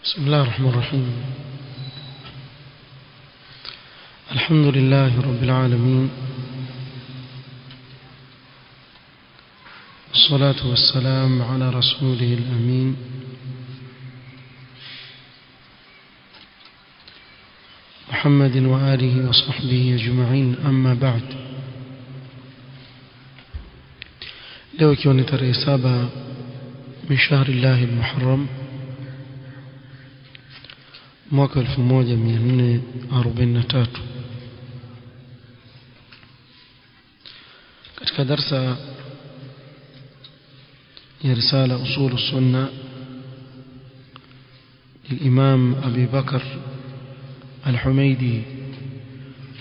بسم الله الرحمن الرحيم. الحمد لله رب العالمين، والصلاة والسلام على رسوله الأمين محمد وآله وصحبه أجمعين. أما بعد، leo ikiwa ni tarehe 7 min shahri llahi al-muharram mwaka 1443, katika darsa ya risala usul sunna للإمام أبي بكر الحميدي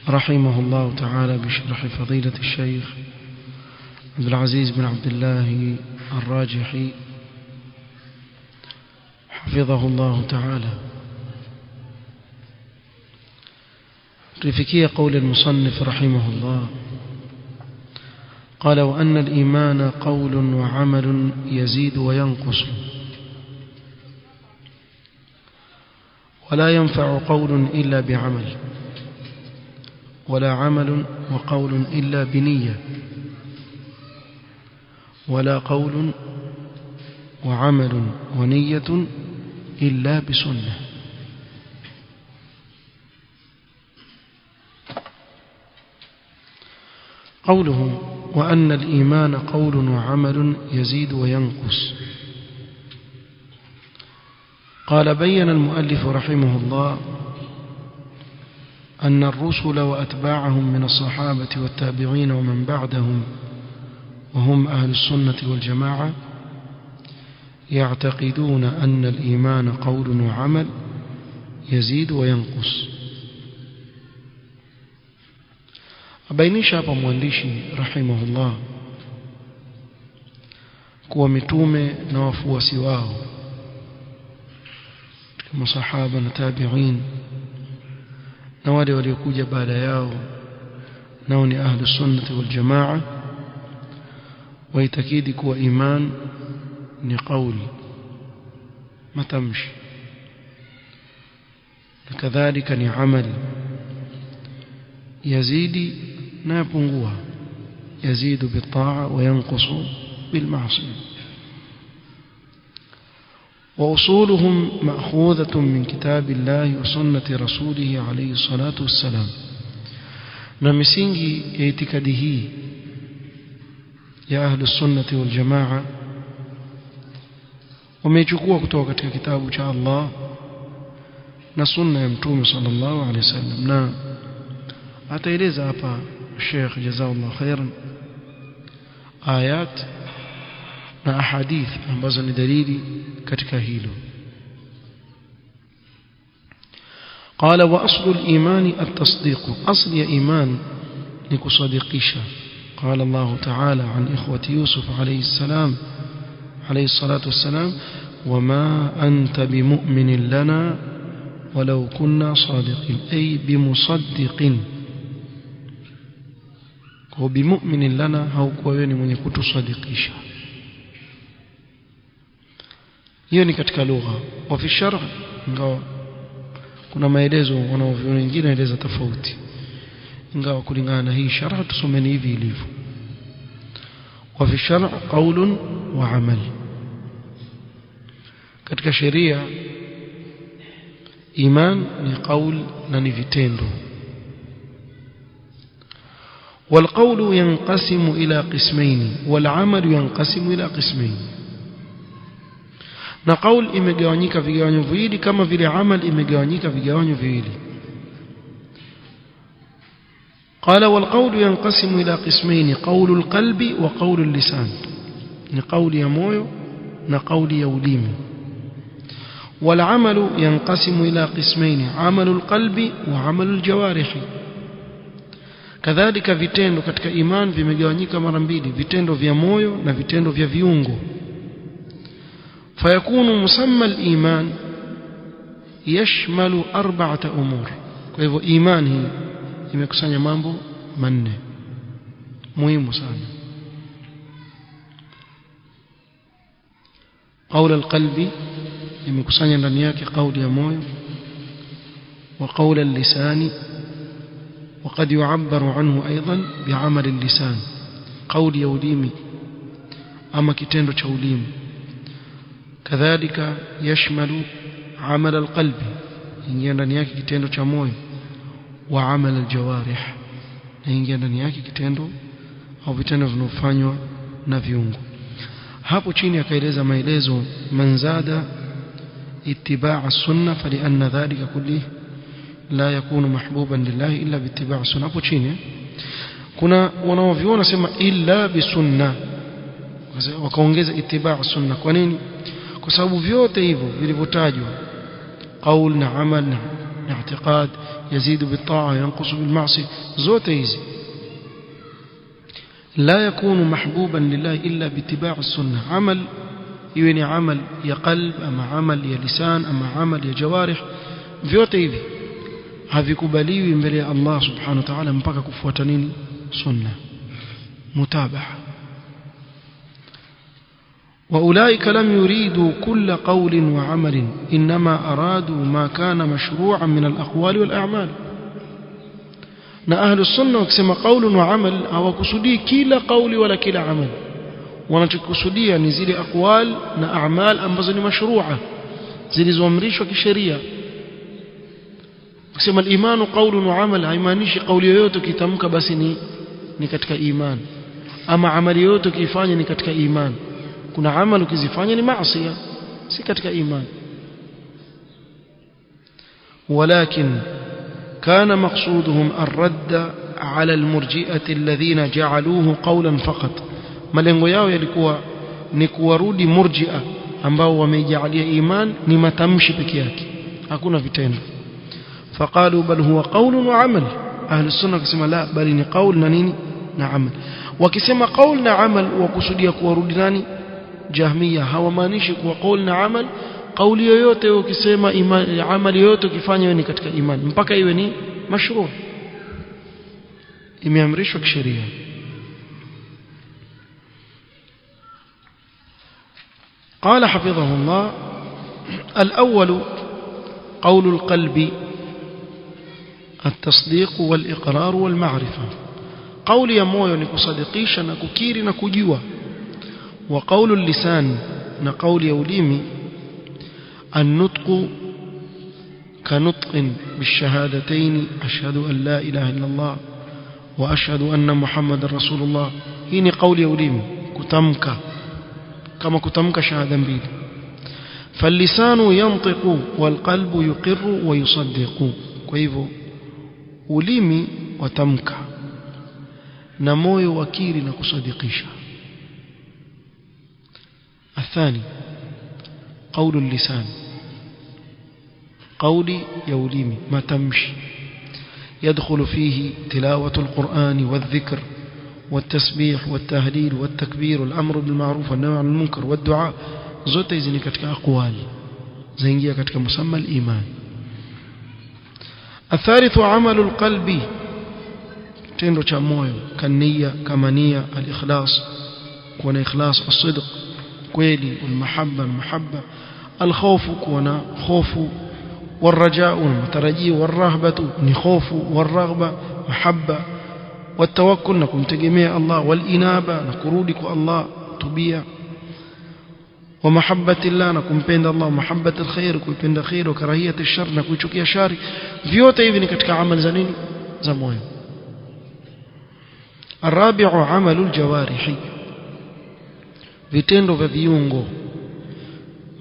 رحمه الله تعالى بشرح فضيلة الشيخ عبد العزيز بن عبد الله الراجحي حفظه الله تعالى. رفكية قول المصنف رحمه الله قال: وأن الإيمان قول وعمل يزيد وينقص، ولا ينفع قول إلا بعمل، ولا عمل وقول إلا بنية، ولا قول وعمل ونية إلا بسنة. قوله وأن الإيمان قول وعمل يزيد وينقص، قال: بين المؤلف رحمه الله أن الرسل وأتباعهم من الصحابة والتابعين ومن بعدهم وهم أهل السنة والجماعة يعتقدون أن الإيمان قول وعمل يزيد وينقص. abainisha hapa mwandishi rahimahullah kuwa mitume na wafuasi wao kama sahaba na tabi'in na wale waliokuja baada yao nao ni ahlu sunnah wal jamaa, waitakidi kuwa iman ni kauli, matamshi, na kadhalika ni amali, yazidi na yapungua, yazidu bitaa wa yanqusu bilmaasi. وأصولهم مأخوذة من كتاب الله وسنة رسوله عليه الصلاة والسلام. نمسينجي اعتقاده يا أهل السنة والجماعة وميجukua kutoka katika kitabu cha Allah na sunna ya Mtume sallallahu alaihi wasallam. Na ataeleza hapa Sheikh jazakallahu khairan ayat na ahadith ambazo ni dalili katika hilo. قال: وأصل الإيمان التصديق، أصل إيمان نكصديقيشا. قال الله تعالى عن إخوة يوسف عليه السلام عليه الصلاة والسلام: وما أنت بمؤمن لنا ولو كنا صادقين، أي بمصدق. وبمؤمن لنا هو كوين من يكون صديقيشا. hiyo ni katika lugha. Wa fi sharh, ingawa kuna maelezo wanaoviona wengine eleza tofauti, ingawa kulingana na hii sharh tusomeni hivi ilivyo. Wa fi sharh qaulun wa amal, katika sheria iman ni qaul na ni vitendo. والقول ينقسم إلى قسمين والعمل ينقسم إلى قسمين. na qaul imegawanyika vigawanyo viwili kama vile amal imegawanyika vigawanyo viwili. قال: والقول ينقسم إلى قسمين، قول القلب وقول اللسان، ni قول ya moyo na قول ya ulimi. والعمل ينقسم إلى قسمين، عمل القلب وعمل الجوارح. kadhalika vitendo katika iman vimegawanyika mara mbili, vitendo vya moyo na vitendo vya viungo. فيكون مسمى الإيمان يشمل 4 أمور. kwa hivyo iman hii imekusanya mambo manne muhimu sana. قول القلب imekusanya ndani yake kauli ya moyo wa qawl al-lisan وقد يعبر عنه أيضا بعمل اللسان قول ya ulimi ama kitendo cha ulimi kadhalika yashmalu amal alqalbi ingia ndani yake kitendo cha moyo wa amal aljawarih na ingia ndani yake kitendo au vitendo vinofanywa na viungo. Hapo chini akaeleza maelezo manzada ittiba' as-sunnah fa lianna dhalika kulli la yakunu mahbuban lillahi illa biittiba' as-sunnah. Hapo chini kuna wanaoviona sema illa bisunnah, wakaongeza ittiba' as-sunnah. Kwa nini? Kwa sababu vyote hivyo vilivyotajwa qaul na amal na i'tiqad yazidu bit-ta'a yanqusu bil-ma'siyah, zote hizi la yakunu mahbuban lillahi illa biittiba' as-sunnah. Amal iwe ni amal ya qalb ama amal ya lisan ama amal ya jawarih, vyote hivi havikubaliwi mbele ya Allah subhanahu wa ta'ala mpaka kufuata nini? Sunna, mutaba'a. وأولئك لم يريدوا كل قول وعمل إنما أرادوا ما كان مشروعا من الأقوال والأعمال. na ahlu sunna wakisema qaulun wa amal hawakusudii kila qauli wala kila amal, wanachokusudia ni zile aqwal na a'mal ambazo ni mashru'a, zilizoamrishwa kisheria. Kusema al-imanu qaulun wa amal haimaanishi qauli yoyote kitamka basi ni katika iman, ama amali yoyote ukifanya ni katika iman. Kuna amal ukizifanya ni maasi, si katika iman. ولكن كان مقصودهم الرد على المرجئة الذين جعلوه قولا فقط. malengo yao yalikuwa ni kuwarudi murji'a ambao wamejalia iman ni matamshi peke yake, hakuna vitendo. faqalu bal huwa qaulun wa amal. ahli sunna kusema la, bali ni qaul na nini na amal. wakisema qaul na amal wakusudia kuwarudi nani? Jahmiya. hawamaanishi kuwa qaul na amal kauli yoyote ukisema amali yoyote ukifanya ni katika imani, mpaka iwe ni mashru', imeamrishwa kisheria. قال حفظه الله: الأول قول القلب التصديق والإقرار والمعرفة. قول يا moyo ni kusadikisha na kukiri na kujua. وقول اللسان na قول ya ulimi النطق كنطق بالشهادتين أشهد أن لا إله إلا الله وأشهد أن محمد رسول الله. هي قول يوليم كتمك كما كتمك شهادة بيل. فاللسان ينطق والقلب يقر ويصدق. كيفو ulimi watamka na moyo wakiri na kusadikisha. الثاني قول اللسان قولي يوليمي ما تمشي يدخل فيه تلاوة القرآن والذكر والتسبيح والتهليل والتكبير والأمر بالمعروف والنهي عن المنكر والدعاء. zote hizi ni katika aqwali zaingia katika musamma al-iman. الثالث عمل القلب tendo cha moyo kania kama nia al-ikhlas, kuna ikhlas as-sidq kweli, والمحبة المحبة، الخوف كنا خوف، والرجاء المترجي، والرهبة نخوف، والرغبة محبة، والتوكل نكون تجميع الله، والإنابة نكرودك الله تبيع، ومحبة الله نكون بين الله، محبة الخير كون بين الخير، وكراهية الشر نكون شكيا شاري. vyote hivi ni katika amal za nini? Za moyo. الرابع عمل الجوارح vitendo vya viungo.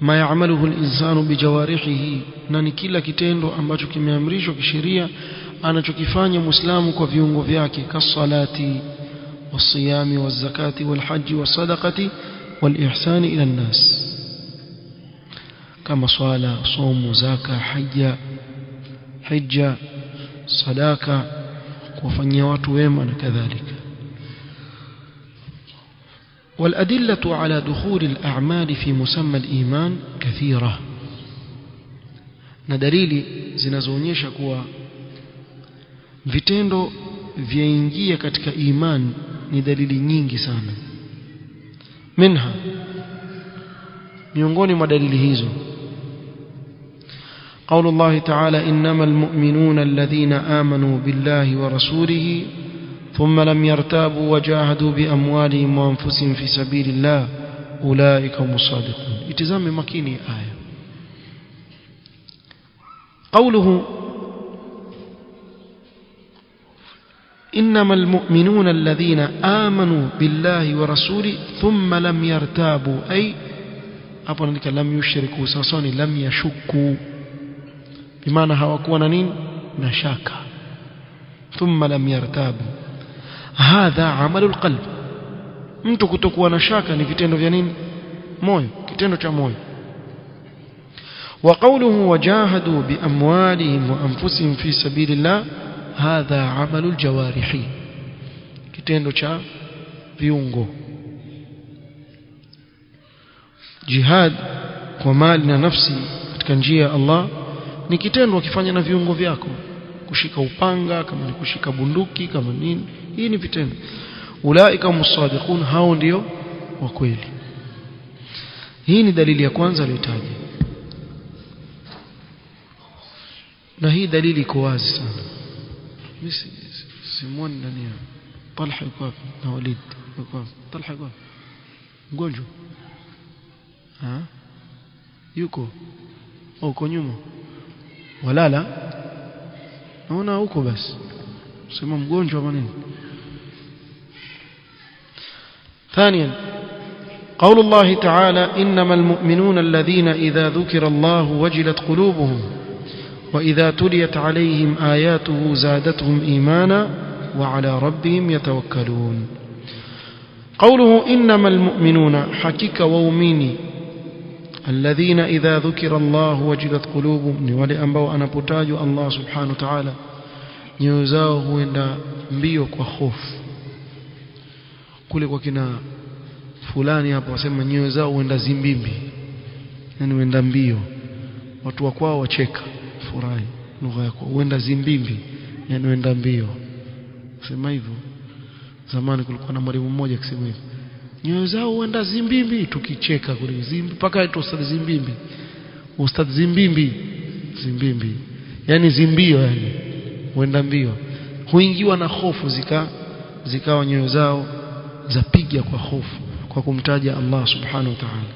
ma ya'maluhu al-insanu bijawarihihi, na ni kila kitendo ambacho kimeamrishwa kisheria anachokifanya muislamu kwa viungo vyake, kasalati wasiyami wazakati walhaji wasadaqati walihsani ila an-nas, kama swala, somo, zaka, hija, sadaka, kuwafanyia watu wema na kadhalika. والأدلة على دخول الأعمال في مسمى الإيمان كثيرة. na dalili zinazoonyesha kuwa vitendo vyaingia katika iman ni dalili nyingi sana. miongoni mwa dalili hizo قول الله تعالى إنما المؤمنون الذين آمنوا بالله ورسوله ثم لم يرتابوا وجاهدوا بأموالهم وأنفسهم في سبيل الله أولئك هم الصادقون. اتزام مكيني آية. قوله إنما المؤمنون الذين آمنوا بالله ورسوله ثم لم يرتابوا أي أبنك لم يشركوا ساسوني لم يشكوا بمعنى hawakuwa nini na shaka. ثم لم يرتابوا هذا عمل القلب. mtu kutokuwa na shaka ni vitendo vya nini? Moyo, kitendo cha moyo. وقوله وجاهدوا بأموالهم وأنفسهم في سبيل الله هذا عمل الجوارح, kitendo cha viungo. Jihad kwa mali na nafsi katika njia ya Allah ni kitendo ukifanya na viungo vyako, kushika upanga, kama ni kushika bunduki, kama nini, hii ni vitendo. Ulaika musadiqun, hao ndio wa kweli. Hii ni dalili ya kwanza aliyotaja, na hii dalili iko wazi sana. mimi simuoni ndani ya Talha yuko wapi na Walid yuko wapi? Talha yuko mgonjwa yuko uko nyuma walala, naona huko basi sema mgonjwa maneno. ثانيا قول الله تعالى إنما المؤمنون الذين إذا ذكر الله وجلت قلوبهم وإذا تليت عليهم آياته زادتهم إيمانا وعلى ربهم يتوكلون. قوله إنما المؤمنون حقيقة وأميني الذين إذا ذكر الله وجلت قلوبهم ولأنبوا أنا بتاج الله سبحانه وتعالى نيوزاه إن بيوك وخوف kule kwa kina fulani hapo wasema nyoyo zao huenda zimbimbi, yani huenda mbio, watu wa kwao wacheka furahi, lugha yako huenda zimbimbi, yani huenda mbio. Sema hivyo zamani kulikuwa na mwalimu mmoja akisema hivyo, nyoyo zao huenda zimbimbi, tukicheka kule zimbi mpaka ito ustadhi zimbimbi, ustadhi zimbimbi, zimbimbi yani zimbio, yani huenda mbio, huingiwa na hofu zikawa nyoyo zao zapiga kwa hofu kwa kumtaja Allah subhanahu wa ta'ala.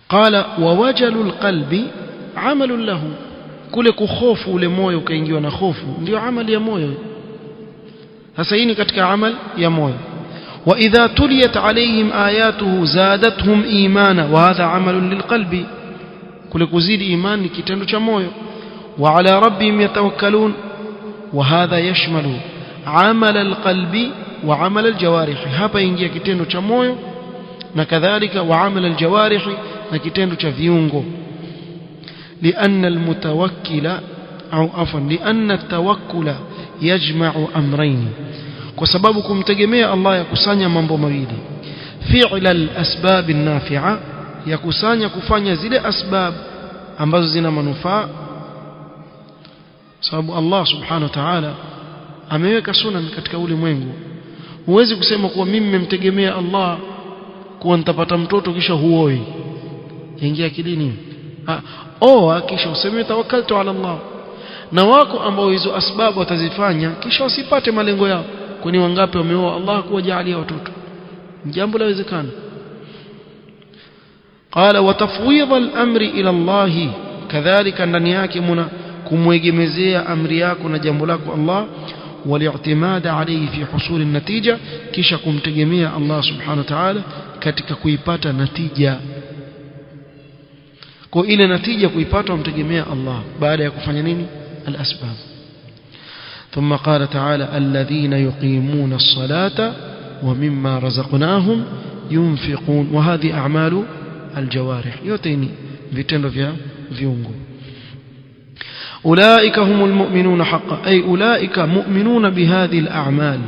Qala wa wajalul qalbi amalun lahu, kule kuhofu ule moyo ukaingiwa na hofu ndio amali ya moyo. Sasa hii ni katika amal ya moyo. Wa idha tuliyat alayhim ayatuhu zadatuhum imana, wa hadha amalun lilqalbi, kule kuzidi imani ni kitendo cha moyo. Wa ala rabbihim yatawakkalun, wa hadha yashmalu amal alqalbi wa amal aljawarih. Hapa ingia kitendo cha moyo na kadhalika wa amal aljawarih na kitendo cha viungo. Lianna almutawakkila au afan lianna atawakkula yajma'u amrayn, kwa sababu kumtegemea Allah yakusanya mambo mawili. Fi'la alasbab an-nafi'a, yakusanya kufanya zile asbab ambazo zina manufaa, sababu Allah subhanahu wa ta'ala ameweka sunan katika ulimwengu. Huwezi kusema kuwa mimi nimemtegemea Allah kuwa nitapata mtoto kisha huoi, ingia kidini. Oa kisha useme tawakkaltu ala Allah. Na wako ambao hizo asbabu watazifanya kisha wasipate malengo yao. Kwani wangapi wameoa Allah kuwajalia watoto? Jambo lawezekana. Qala wa tafwidh al-amri ila Allah, kadhalika ndani yake muna kumwegemezea amri yako na jambo lako Allah, والاعتماد عليه في حصول النتيجة, kisha kumtegemea Allah subhanahu wa ta'ala katika kuipata natija. Kwa ile natija kuipata umtegemea Allah baada ya kufanya nini? Al-asbab. ثم قال تعالى الذين يقيمون الصلاة ومما رزقناهم ينفقون, وهذه أعمال الجوارح, yote ni vitendo vya viungo. أولئك هم المؤمنون حقا, أي أولئك مؤمنون بهذه الأعمال,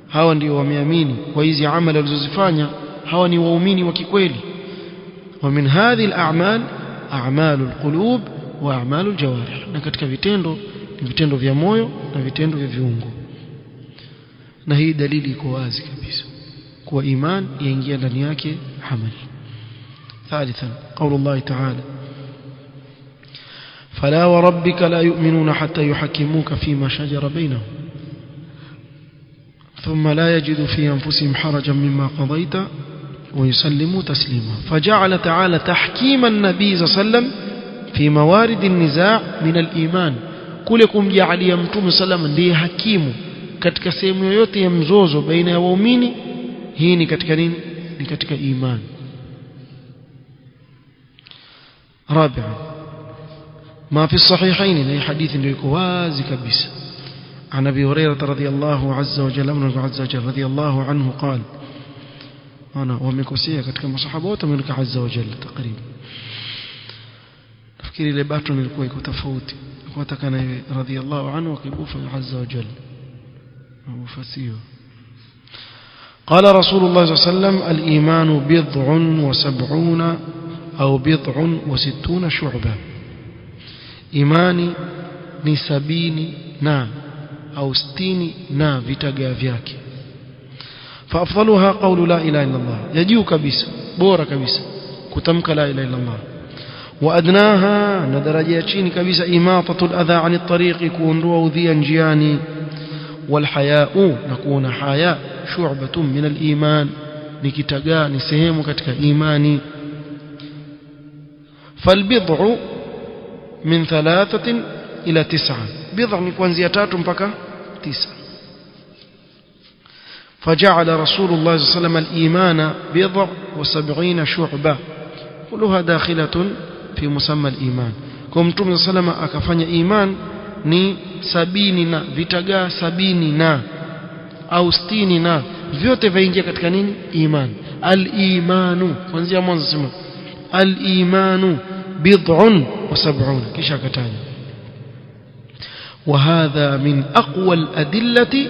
hawa ndio wameamini kwa hizi amali walizozifanya, hawa ni waumini wa kikweli. ومن هذه الأعمال أعمال القلوب وأعمال الجوارح, na katika vitendo ni vitendo vya moyo na vitendo vya viungo. Na hii dalili iko wazi kabisa kwa iman yaingia ndani yake amali. ثالثا قول الله تعالى فلا وربك لا يؤمنون حتى يحكموك فيما شجر بينهم ثم لا يجد في أنفسهم حرجا مما قضيت ويسلموا تسليما. فجعل تعالى تحكيم النبي صلى الله عليه وسلم في موارد النزاع من الإيمان. كلكم جعل يمتم سلام ndiye hakimu katika sehemu yoyote ya mzozo baina ya waumini. Hii ni katika nini? Ni katika iman. رابعا ما في الصحيحين ni hadithi ndio iko wazi kabisa. عن أبي هريرة رضي الله عز وجل رضي الله عنه قال أنا ومكوسيا katika masahaba wote wamenika azza wa jalla takriban. Nafikiri ile baton ilikuwa iko tofauti. Kwa takana radhiyallahu anhu akibufa azza wa jalla. Mufasio. قال رسول الله صلى الله عليه وسلم الإيمان بضع وسبعون أو بضع وستون شعبة. إيماني ni 70 na au 60 na vitagaa vyake. فأفضلها قول لا إله إلا الله. يجيو كبيس بورا كبيس كتمك لا إله إلا الله. وأدناها ندرجة chini kabisa إماطة الأذى عن الطريق كونوا ذي نجياني. والحياء نكون حياء شعبة من الإيمان نكتجا نسهم كتك إيماني. فالبضع من 3 إلى 9. بضع ni kuanzia 3 mpaka 9. فجعل رسول الله صلى الله عليه وسلم الإيمان بضع و70 شعبة كلها داخلة في مسمى الإيمان. كم توم صلى الله عليه وسلم akafanya iman ni 70 na vitagaa 70 na au 60 na vyote vaingia katika nini? Iman. Al-imanu kuanzia mwanzo sema al-imanu bid'un wa 70 kisha akataja. وهذا من أقوى الأدلة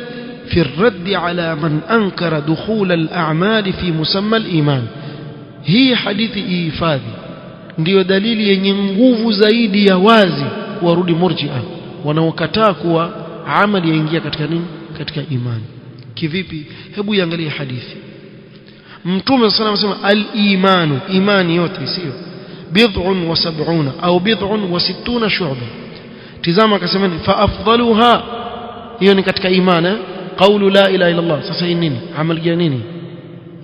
في الرد على من أنكر دخول الأعمال في مسمى الإيمان. هي حديث إيفاذي ndio dalili yenye nguvu zaidi ya wazi warudi murji'a wanaokataa kuwa amali yaingia katika nini? Katika imani. Kivipi? Hebu iangalie hadithi. Mtume صلى الله عليه وسلم al-imanu, imani yote sio bid'un wa 70 au bid'un wa 60 shu'ba. Tizama akasema fa afdaluha, hiyo ni katika imani qawlu la ilaha illa Allah. Sasa hii nini? Amali ya nini?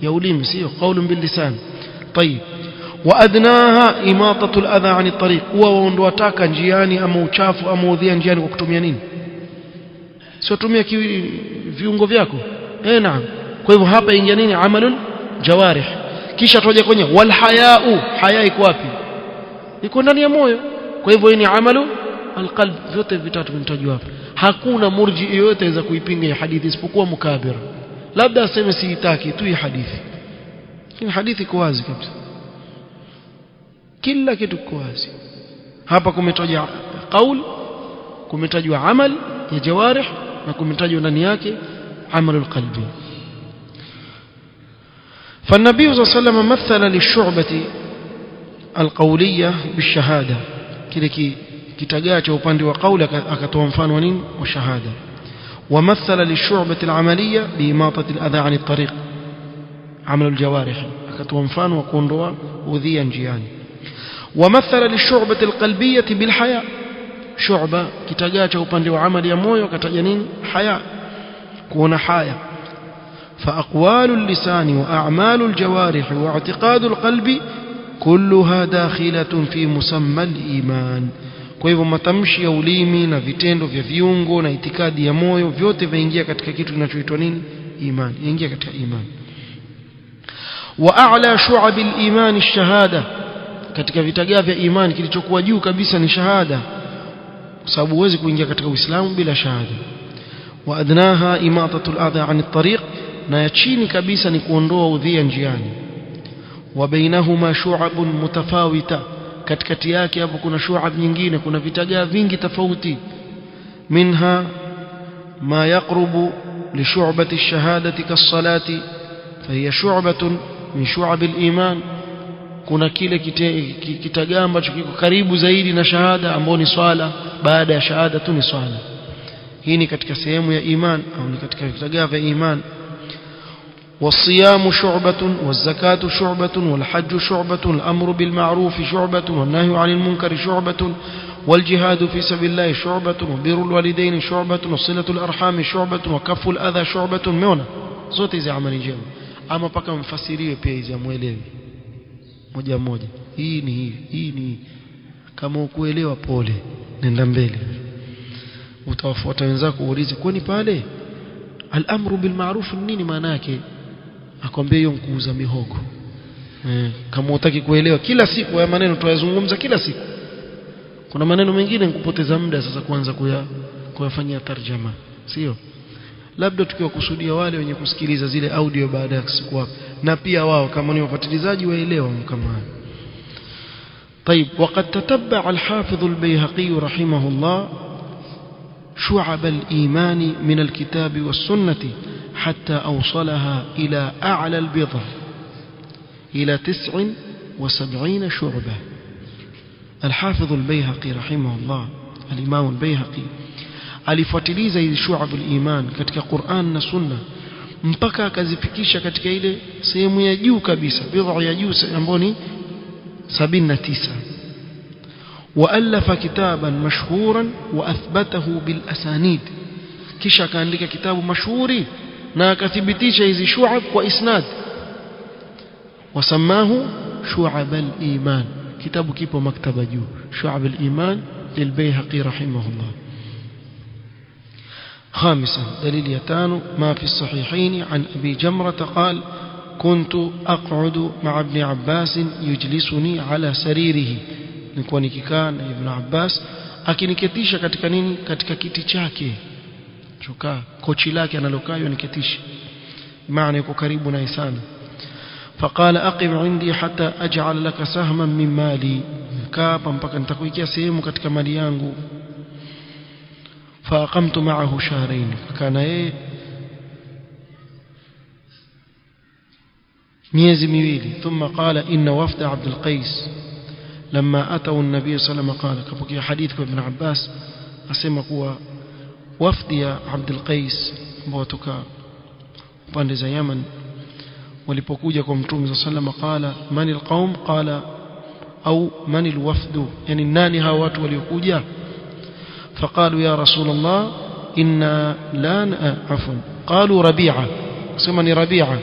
Ya ulimi sio qawlu bil lisan. طيب وادناها imatatul adha 'ani at-tariq, waondoa taka njiani ama uchafu ama udhia njiani kwa kutumia nini? Sio tumia viungo vyako. Naam. Kwa hivyo hapa ingia nini? Amalul jawarih. Kisha toja kwenye wal haya'u, haya iko wapi? Iko ndani ya moyo. Kwa hivyo hii ni amalu alqalb. Vyote vitatu vinatajwa hapa. Hakuna murji yoyote aweza kuipinga hii hadithi isipokuwa mukabir. Labda aseme siitaki tu hii hadithi. Hii hadithi iko wazi kabisa. Kila kitu kiko wazi. Hapa kumetajwa qaul, kumetajwa amal ya jawarih na kumetajwa ndani yake amalul qalbi. فالنبي صلى الله عليه وسلم مثل للشعبة القولية بالشهادة. kile kitagaa cha upande wa qauli akatoa mfano wa nini? Wa shahada. ومثل للشعبة العملية بإماطة الأذى عن الطريق عمل الجوارح akatoa mfano wa kuondoa udhia njiani. ومثل للشعبة القلبية بالحياء. شعبة kitagaa cha upande wa amali ya moyo akataja nini? Haya, kuona haya. فأقوال اللسان وأعمال الجوارح واعتقاد القلب كلها داخلة في مسمى الإيمان. Kwa hivyo matamshi ya ulimi na vitendo vya viungo na itikadi ya moyo vyote vaingia katika kitu kinachoitwa nini? Iman. Ingia katika iman. Wa a'la shu'ab al-iman ash-shahada. Katika vitagaa vya imani kilichokuwa juu kabisa ni shahada, kwa sababu huwezi kuingia katika Uislamu bila shahada. Wa adnaha imatatul adha 'an at-tariq, na ya chini kabisa ni kuondoa udhia njiani. Wa bainahuma shu'abun mutafawita, katikati yake hapo kuna shu'ab nyingine, kuna vitagaa vingi tofauti. Minha ma yaqrubu li shu'bati ash-shahadati kas-salati fa hiya shu'batun min shu'ab al-iman. Kuna kile kitagaa ambacho kiko karibu zaidi na shahada ambao ni swala, baada ya shahada tu ni swala. Hii ni katika sehemu ya iman au ni katika vitagaa vya iman. والصيام شعبة والزكاة شعبة والحج شعبة والأمر بالمعروف شعبة والنهي عن المنكر شعبة والجهاد في سبيل الله شعبة وبر الوالدين شعبة وصلة الأرحام شعبة وكف الأذى شعبة ميونا zote hizi amali njema ama paka mfasiriwe pia hizi amuelewe moja moja hii ni kama ukuelewa pole nenda mbele utawafuata wenzako uulize kwani pale al-amru bil ma'ruf nini maana yake akwambia hiyo mkuuza mihogo kama utaki kuelewa kila siku haya maneno tuyazungumza kila siku kuna maneno mengine nikupoteza muda sasa kuanza kuyafanyia tarjama sio labda tukiwakusudia wale wenye kusikiliza zile audio baada ya siku hapo na pia wao kama ni wafuatilizaji waelewa kama طيب وقد تتبع الحافظ البيهقي رحمه الله شعب الإيمان من الكتاب والسنة حتى أوصلها إلى أعلى البضع إلى 79 شعبة الحافظ البيهقي رحمه الله الإمام البيهقي alifuatiliza hizi shu'abul iman katika Qur'an na Sunna mpaka akazifikisha katika ile sehemu ya juu kabisa bid'a ya juu ambayo ni 79 وألف كتابا مشهورا وأثبته بالأسانيد kisha akaandika kitabu mashuhuri na akathibitisha hizi shu'ab kwa isnad wasamahu shu'ab al-iman kitabu kipo maktaba juu shu'ab al-iman lilbayhaqi rahimahullah خامسا دليل يتان ما في الصحيحين عن أبي جمرة قال كنت أقعد مع ابن عباس يجلسني على سريره nilikuwa nikikaa na Ibn Abbas akiniketisha katika nini katika kiti chake chokaa kochi lake analokaa niketisha maana yuko karibu naye sana فقال أقم عندي حتى أجعل لك سهما من مالي كابا mpaka nitakuikia sehemu katika mali yangu فأقمت معه شهرين كان miezi miwili ثم قال إن وفد عبد القيس لما أتوا النبي صلى الله عليه وسلم قال كبكي حديث ابن عباس أسمى كوا وفد عبد القيس بوتك pande za Yaman walipokuja kwa Mtume صلى الله عليه وسلم قال من القوم قال أو من الوفد يعني nani hao watu waliokuja فقالوا يا رسول الله إنا لا عفوا قالوا ربيعة سمني ربيعة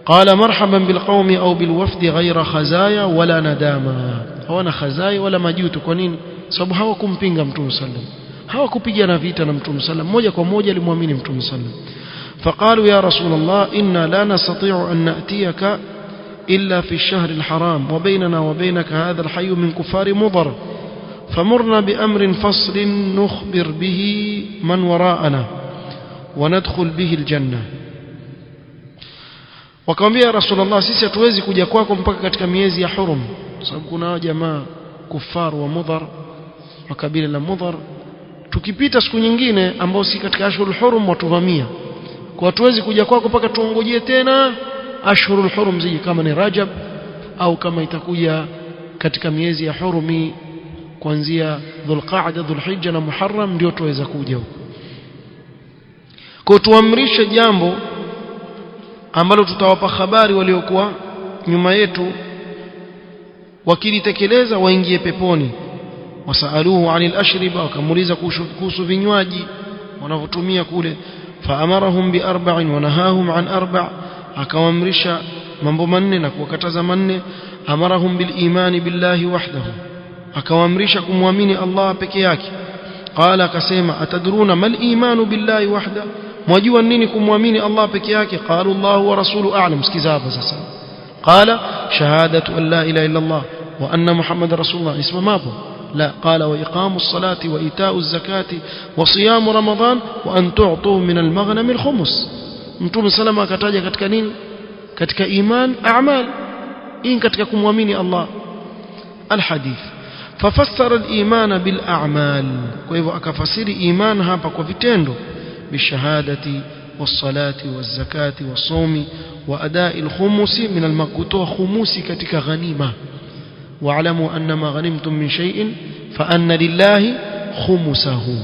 قال مرحبا بالقوم أو بالوفد غير خزايا ولا ندامة وانا خزايا ولا مجوت كونين sababu hawakumpinga Mtume sallam hawakupigana vita na Mtume sallam moja kwa moja alimwamini Mtume sallam فقالوا يا رسول الله إنا لا نستطيع أن نأتيك إلا في الشهر الحرام وبيننا وبينك هذا الحي من كفار مضر فمرنا بأمر فصل نخبر به من وراءنا وندخل به الجنة wakamwambia Rasulullah sisi hatuwezi kuja kwako mpaka katika miezi ya hurum sababu kuna jamaa kufar wa mudhar wa kabila la mudhar tukipita siku nyingine ambao si katika ashhurul hurum watuvamia kwa hatuwezi kuja kwako mpaka tuongojee tena ashhurul hurum ziji kama ni Rajab au kama itakuja katika miezi ya hurumi kuanzia Dhulqa'da Dhulhijja na Muharram ndio tuweza kuja huko kwa tuamrishe jambo ambalo tutawapa habari waliokuwa nyuma yetu wakilitekeleza waingie peponi wasaluhu anil ashriba wakamuliza kuhusu vinywaji wanavotumia kule faamarahum bi arba'in wa nahahum an arba' akawaamrisha mambo manne na kuwakataza manne amarahum bil imani billahi wahdahu akawaamrisha kumwamini Allah peke yake qala akasema atadruna mal imanu billahi wahdahu mwajua nini kumwamini Allah peke yake qalu Allah wa rasuluhu a'lam sikiza hapa sasa qala shahadatu an la ilaha illa Allah wa anna muhammadar rasulullah isma hapo la qala wa iqamus salati wa ita'uz zakati wa siyam ramadan wa an tu'tu min al-maghnam al-khumus mtume salama akataja katika nini katika iman a'mal in katika kumwamini Allah al-hadith fafassara al-iman bil a'mal kwa hivyo akafasiri iman hapa kwa vitendo بالشهادة والصلاة والزكاة والصوم وأداء الخمس من المقطوع خموس كتك غنيمة واعلموا أن ما غنمتم من شيء فأن لله خمسه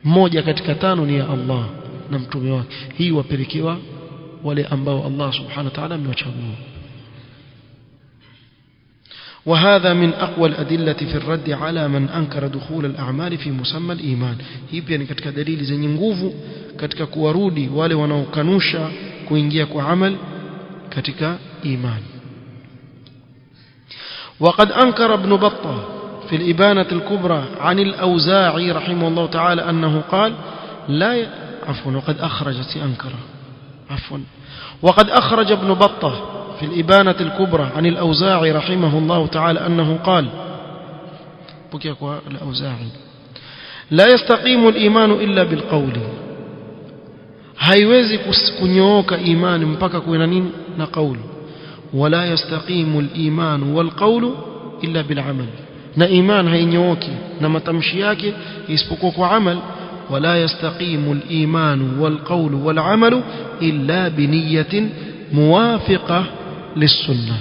moja katika tano ni ya Allah na mtume wake hii wapelekewa wale ambao Allah subhanahu wa ta'ala amewachagua وهذا من أقوى الأدلة في الرد على من أنكر دخول الأعمال في مسمى الإيمان. hii pia ni katika dalili zenye nguvu katika kuwarudi wale wanaokanusha kuingia kwa amal katika iman. وقد أنكر ابن بطة في الإبانة الكبرى عن الأوزاعي رحمه الله تعالى أنه قال وقد أخرج ابن بطة في الإبانة الكبرى عن الأوزاعي رحمه الله تعالى أنه قال الأوزاعي لا يستقيم الإيمان إلا بالقول. haiwezi kunyooka imani mpaka kuwe na nini? Na kauli. wala yastaqimu al-iman wal qawlu illa bil amal. na iman hainyooki na matamshi yake isipokuwa kwa amal. wala yastaqimu al-iman wal qawlu wal amalu illa bi niyyatin muwafiqah lis-sunnah,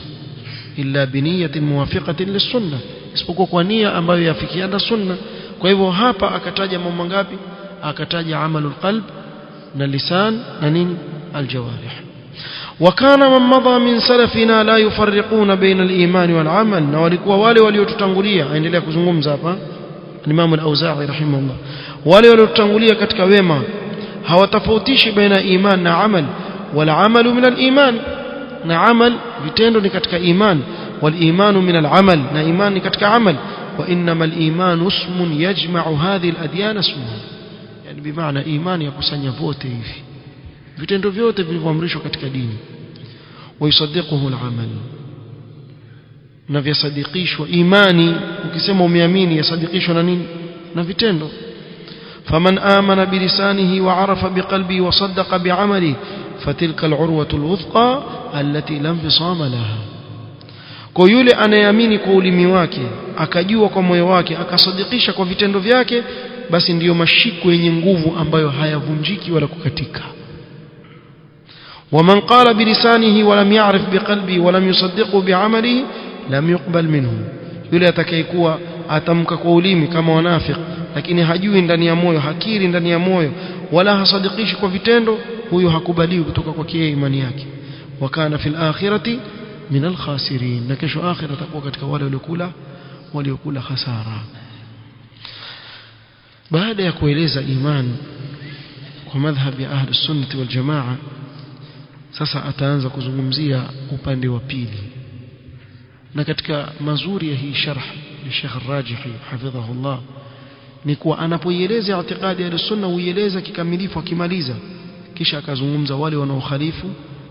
illa bi niyyatin muwafiqatin lis-sunnah, isipokuwa kwa nia ambayo yafikiana sunna. kwa hivyo hapa akataja mambo ngapi? akataja amalul qalb na lisan na nini? aljawarih. وكان من مضى من سلفنا لا يفرقون بين الإيمان والعمل. na walikuwa wale waliotutangulia, aendelea kuzungumza hapa Imam al-Auza'i rahimahullah, wale waliotutangulia katika wema hawatofautishi baina iman na amal. wala amalu min al-iman, na amal vitendo ni katika iman. wal imanu min al-amal, na iman ni katika amal. wa innama al-iman ismun yajma'u hadhihi al-adyan ismuha, yani bimaana iman yakusanya vote hivi vitendo vyote vilivyoamrishwa katika dini. ويصدقه العمل, na vyasadikishwa imani. ukisema umeamini yasadikishwa na nini? na vitendo. faman amana bilisanihi wa arafa biqalbihi wa saddaqa bi'amalihi fatilka al'urwatu alwuthqa allati lam fisama laha. kwa yule anayeamini kwa ulimi wake, akajua kwa moyo wake, akasadikisha kwa vitendo vyake, basi ndiyo mashiko yenye nguvu ambayo hayavunjiki wala kukatika. ومن قال بلسانه ولم يعرف بقلبه ولم يصدقه بعمله لم يقبل منه. yule atakayekuwa atamka kwa ulimi kama wanafiki, lakini hajui ndani ya moyo, hakiri ndani ya moyo, wala hasadikishi kwa vitendo, huyo hakubaliwi kutoka kwa yeye imani yake. wakana fil akhirati min al khasirin, na kesho akhira atakuwa katika wale waliokula hasara. baada ya kueleza iman kwa madhhab ya ahli sunnah wal jamaa, sasa ataanza kuzungumzia upande wa pili. na katika mazuri ya hii sharh ya Sheikh Al-Rajihi hafidhahullah ni kuwa anapoieleza itikadi ya sunna huieleza kikamilifu, akimaliza kisha akazungumza wale wanaokhalifu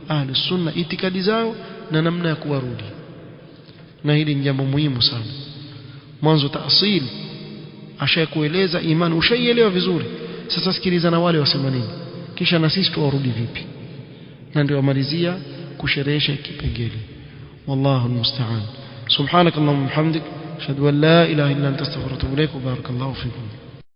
ahli sunna, itikadi zao na namna ya kuwarudi. na hili ni jambo muhimu sana. mwanzo taasil ashakueleza imani, ushaielewa vizuri, sasa sikiliza na wale wasema nini, kisha na sisi tuwarudi vipi. na ndio amalizia kusherehesha kipengele. wallahu almusta'an. subhanakallahumma wa bihamdik ashhadu an la ilaha illa anta astaghfiruka wa atubu ilaik. barakallahu fikum.